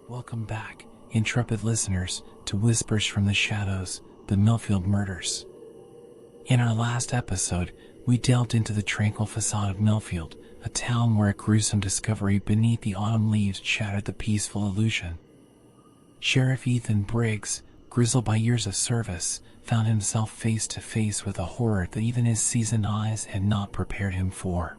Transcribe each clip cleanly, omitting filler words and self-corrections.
Welcome back, intrepid listeners, to Whispers from the Shadows, the Millfield Murders. In our last episode, we delved into the tranquil facade of Millfield, a town where a gruesome discovery beneath the autumn leaves shattered the peaceful illusion. Sheriff Ethan Briggs, grizzled by years of service, found himself face to face with a horror that even his seasoned eyes had not prepared him for.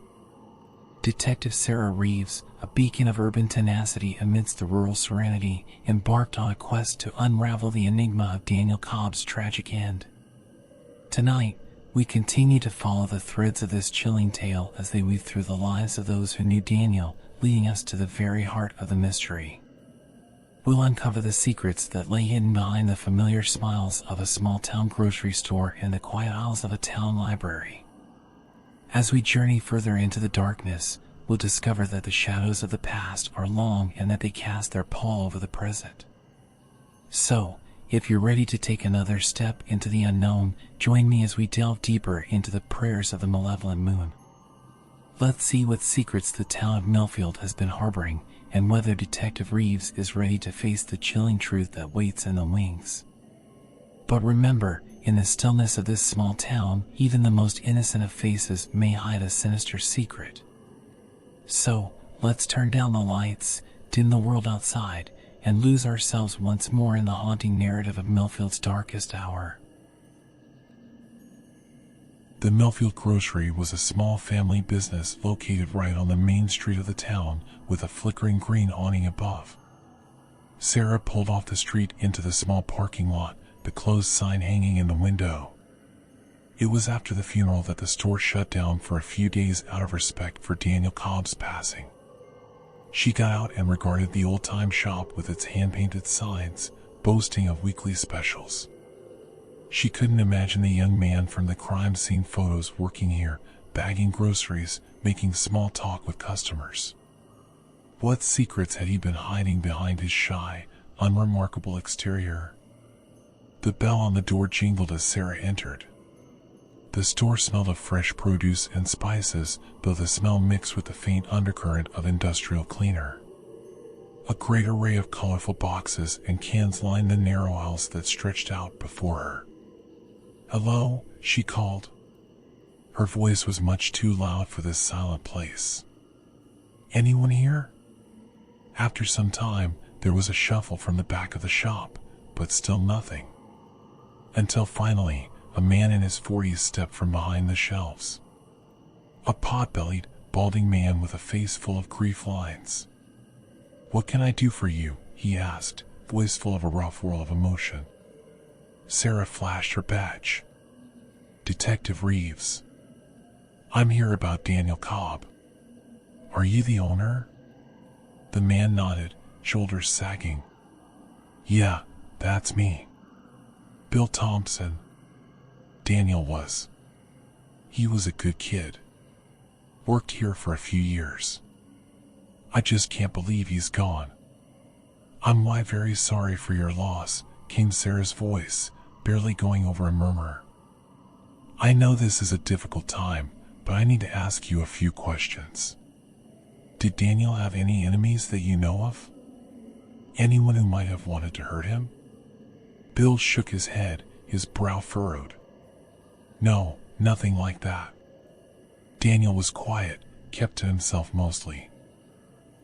Detective Sarah Reeves, a beacon of urban tenacity amidst the rural serenity, embarked on a quest to unravel the enigma of Daniel Cobb's tragic end. Tonight, we continue to follow the threads of this chilling tale as they weave through the lives of those who knew Daniel, leading us to the very heart of the mystery. We'll uncover the secrets that lay hidden behind the familiar smiles of a small-town grocery store and the quiet aisles of a town library. As we journey further into the darkness, we'll discover that the shadows of the past are long and that they cast their pall over the present. So, if you're ready to take another step into the unknown, join me as we delve deeper into the prayers of the malevolent moon. Let's see what secrets the town of Millfield has been harboring, and whether Detective Reeves is ready to face the chilling truth that waits in the wings. But remember, in the stillness of this small town, even the most innocent of faces may hide a sinister secret. So, let's turn down the lights, dim the world outside, and lose ourselves once more in the haunting narrative of Millfield's darkest hour. The Millfield Grocery was a small family business located right on the main street of the town, with a flickering green awning above. Sarah pulled off the street into the small parking lot, the closed sign hanging in the window. It was after the funeral that the store shut down for a few days out of respect for Daniel Cobb's passing. She got out and regarded the old-time shop with its hand-painted signs, boasting of weekly specials. She couldn't imagine the young man from the crime scene photos working here, bagging groceries, making small talk with customers. What secrets had he been hiding behind his shy, unremarkable exterior? The bell on the door jingled as Sarah entered. The store smelled of fresh produce and spices, though the smell mixed with the faint undercurrent of industrial cleaner. A great array of colorful boxes and cans lined the narrow aisles that stretched out before her. "Hello," she called. Her voice was much too loud for this silent place. "Anyone here?" After some time, there was a shuffle from the back of the shop, but still nothing. Until finally, a man in his 40s stepped from behind the shelves. A pot-bellied, balding man with a face full of grief lines. "What can I do for you?" he asked, voice full of a rough whirl of emotion. Sarah flashed her badge. "Detective Reeves. I'm here about Daniel Cobb. Are you the owner?" The man nodded, shoulders sagging. "Yeah, that's me. Bill Thompson. Daniel was. He was a good kid. Worked here for a few years. I just can't believe he's gone." "I'm very sorry for your loss," came Sarah's voice, barely going over a murmur. "I know this is a difficult time, but I need to ask you a few questions. Did Daniel have any enemies that you know of? Anyone who might have wanted to hurt him?" Bill shook his head, his brow furrowed. "No, nothing like that. Daniel was quiet, kept to himself mostly.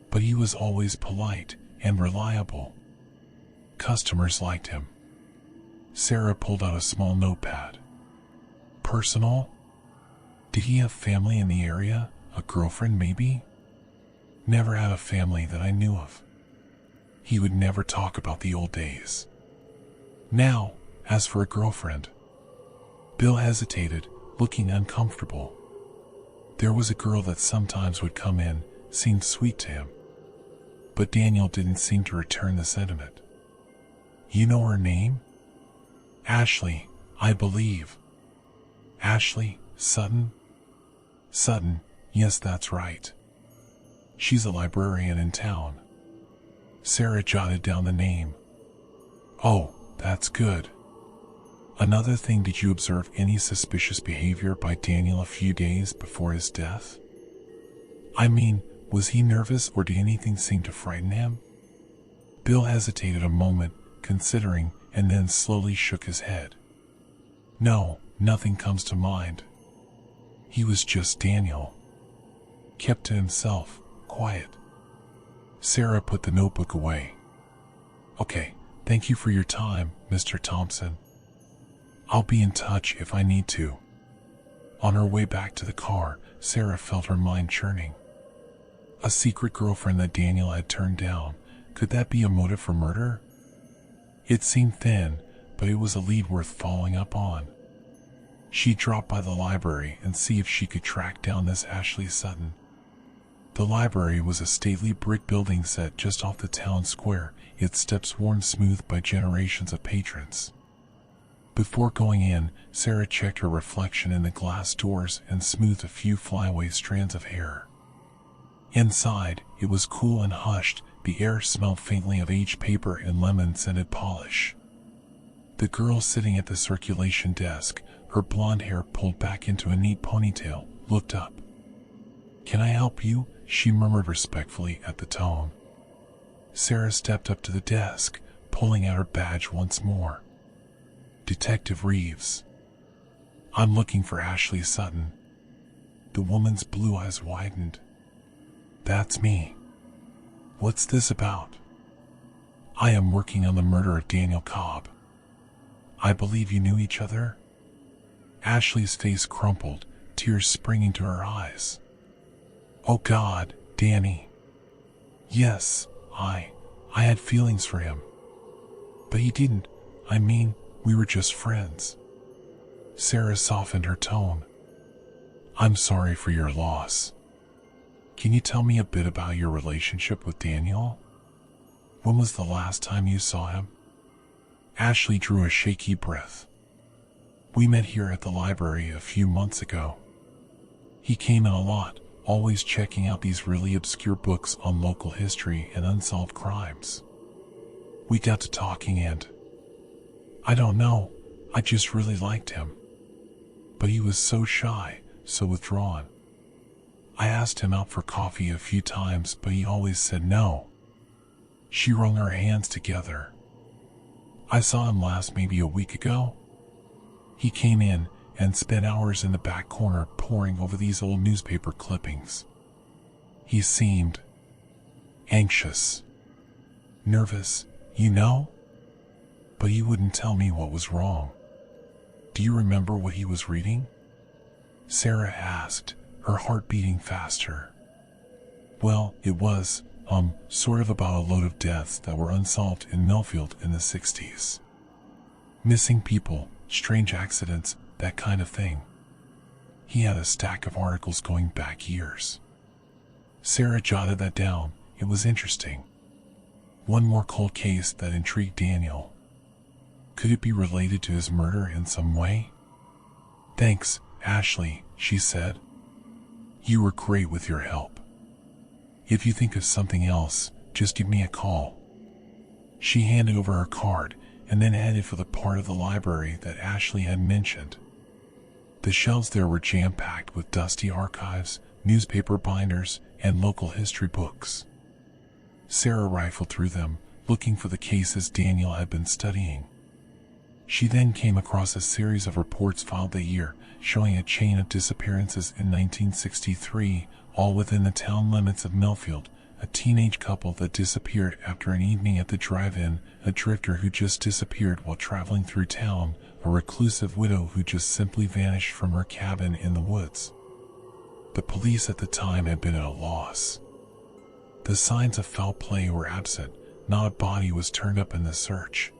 But he was always polite and reliable. Customers liked him." Sarah pulled out a small notepad. "Personal? Did he have family in the area? A girlfriend, maybe?" "Never had a family that I knew of. He would never talk about the old days. Now, as for a girlfriend..." Bill hesitated, looking uncomfortable. There was a girl that sometimes would come in, seemed sweet to him. But Daniel didn't seem to return the sentiment. "You know her name?" "Ashley, I believe." "Ashley Sutton?" "Sutton, yes, that's right. She's a librarian in town." Sarah jotted down the name. "Oh, that's good. Another thing, did you observe any suspicious behavior by Daniel a few days before his death? I mean, Was he nervous, or did anything seem to frighten him? Bill hesitated a moment, considering, and then slowly shook his head. No, nothing comes to mind. He was just Daniel. Kept to himself, quiet. Sarah put the notebook away. Okay, thank you for your time, Mr. Thompson. I'll be in touch if I need to. On her way back to the car, Sarah felt her mind churning. A secret girlfriend that Daniel had turned down. Could that be a motive for murder? It seemed thin, but it was a lead worth following up on. She'd drop by the library and see if she could track down this Ashley Sutton. The library was a stately brick building set just off the town square, its steps worn smooth by generations of patrons. Before going in, Sarah checked her reflection in the glass doors and smoothed a few flyaway strands of hair. Inside, it was cool and hushed. The air smelled faintly of aged paper and lemon-scented polish. The girl sitting at the circulation desk, her blonde hair pulled back into a neat ponytail, looked up. "Can I help you?" she murmured respectfully at the tone. Sarah stepped up to the desk, pulling out her badge once more. Detective Reeves. "I'm looking for Ashley Sutton." The woman's blue eyes widened. "That's me. What's this about?" "I am working on the murder of Daniel Cobb." "I believe you knew each other?" Ashley's face crumpled, tears springing to her eyes. "Oh God, Danny. Yes, I had feelings for him. But he didn't. I mean, we were just friends." Sarah softened her tone. "I'm sorry for your loss. Can you tell me a bit about your relationship with Daniel? When was the last time you saw him?" Ashley drew a shaky breath. "We met here at the library a few months ago. He came in a lot, always checking out these really obscure books on local history and unsolved crimes. We got to talking and I don't know, I just really liked him. But he was so shy, so withdrawn. I asked him out for coffee a few times, but he always said no." She wrung her hands together. "I saw him last maybe a week ago. He came in and spent hours in the back corner poring over these old newspaper clippings. He seemed anxious, nervous, you know? But he wouldn't tell me what was wrong." "Do you remember what he was reading?" Sarah asked, her heart beating faster. "Well, it was, sort of about a load of deaths that were unsolved in Millfield in the 60s. Missing people, strange accidents, that kind of thing. He had a stack of articles going back years." Sarah jotted that down. It was interesting. One more cold case that intrigued Daniel. Could it be related to his murder in some way? "Thanks, Ashley," she said. "You were great with your help. If you think of something else, just give me a call." She handed over her card and then headed for the part of the library that Ashley had mentioned. The shelves there were jam-packed with dusty archives, newspaper binders, and local history books. Sarah rifled through them, looking for the cases Daniel had been studying. She then came across a series of reports filed that year, showing a chain of disappearances in 1963, all within the town limits of Millfield. A teenage couple that disappeared after an evening at the drive-in, a drifter who just disappeared while traveling through town, a reclusive widow who just simply vanished from her cabin in the woods. The police at the time had been at a loss. The signs of foul play were absent, not a body was turned up in the search.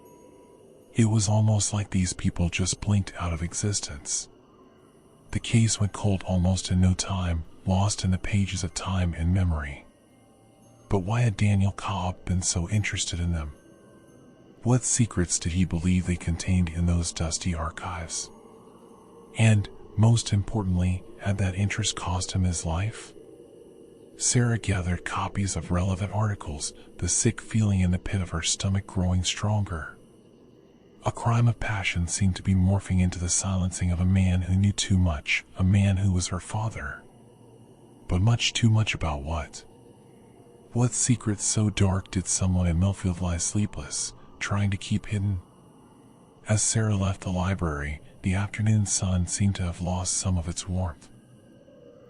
It was almost like these people just blinked out of existence. The case went cold almost in no time, lost in the pages of time and memory. But why had Daniel Cobb been so interested in them? What secrets did he believe they contained in those dusty archives? And, most importantly, had that interest cost him his life? Sarah gathered copies of relevant articles, the sick feeling in the pit of her stomach growing stronger. A crime of passion seemed to be morphing into the silencing of a man who knew too much, a man who was her father. But much too much about what? What secrets so dark did someone in Millfield lie sleepless, trying to keep hidden? As Sarah left the library, the afternoon sun seemed to have lost some of its warmth.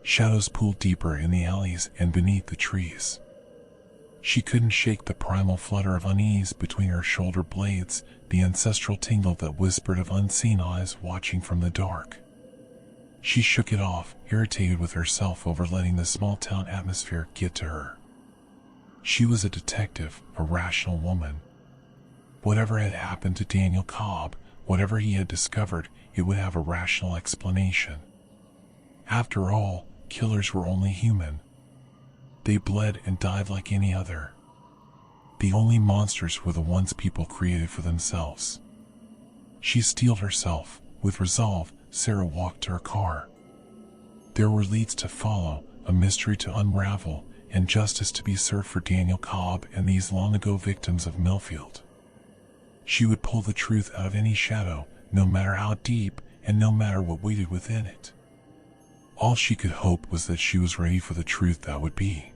Shadows pooled deeper in the alleys and beneath the trees. She couldn't shake the primal flutter of unease between her shoulder blades, the ancestral tingle that whispered of unseen eyes watching from the dark. She shook it off, irritated with herself over letting the small-town atmosphere get to her. She was a detective, a rational woman. Whatever had happened to Daniel Cobb, whatever he had discovered, it would have a rational explanation. After all, killers were only human. They bled and died like any other. The only monsters were the ones people created for themselves. She steeled herself. With resolve, Sarah walked to her car. There were leads to follow, a mystery to unravel, and justice to be served for Daniel Cobb and these long-ago victims of Millfield. She would pull the truth out of any shadow, no matter how deep, and no matter what waited within it. All she could hope was that she was ready for the truth that would be.